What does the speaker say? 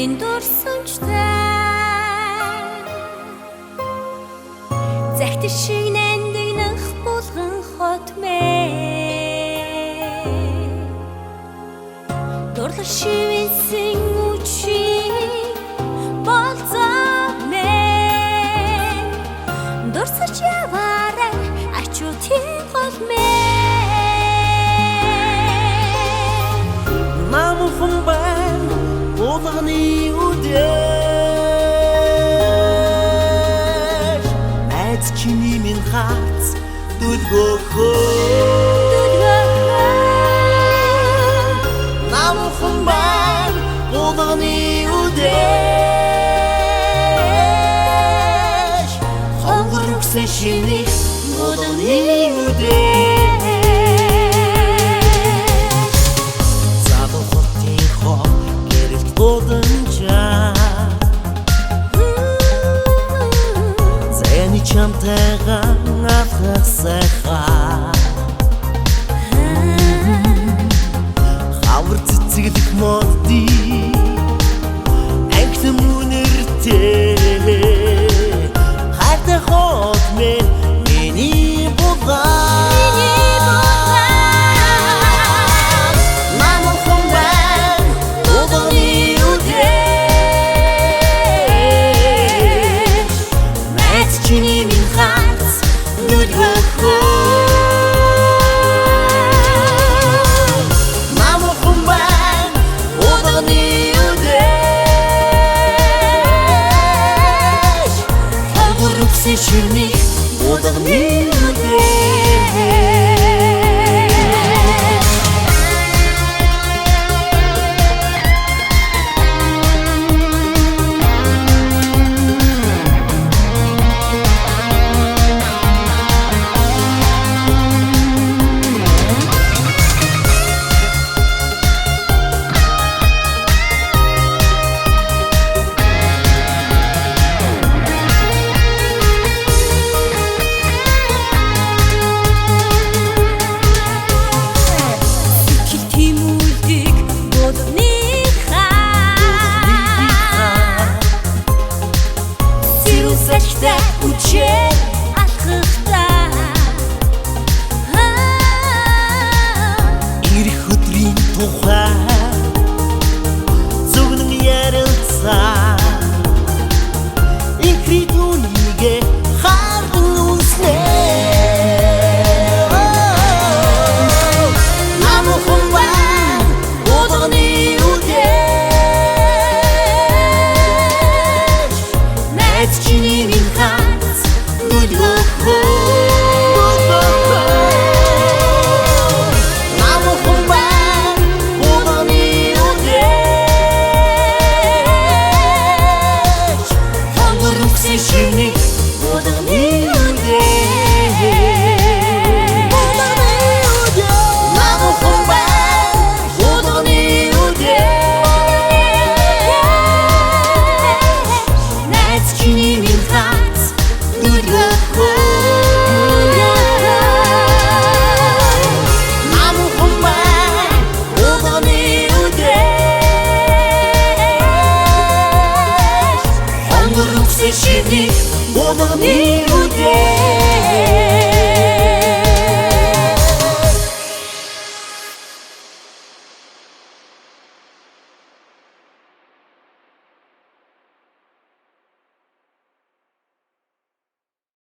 минь дурсамжтай захир шиг нандинах булган хот мэ дурлал шивэнсэн үчиг болцоо мэ дурсаж яваарай ачуутын гол мэ намхан байн булганы үдээ найз чиний минь хац намхан байн булганы үдээ хонгор өгсөн шиний булганы үдээ Зэни чамтайгаан алхах сайхаа хавар цэцэглэх модди анхлан үнэртэй хайртай хот мэн миний булган Чиний минь хац намхан байн булганы үдээ хонгор өгсөн шиний булганы үдээ Үчээ алхахтаа ирэх өдрийн тухай зөвгөн ярилцаа ихрий түүнийгээ харан үснэ намхан байн булганы үдээ найз чиний минь хац намхан байн булганы үдээ хонгор өгсөн шиний булганы үдээ намхан байн булганы үдээ найз чиний минь хац намхан байн булганы үдээ хонгор өгсөн шиний булганы үдээ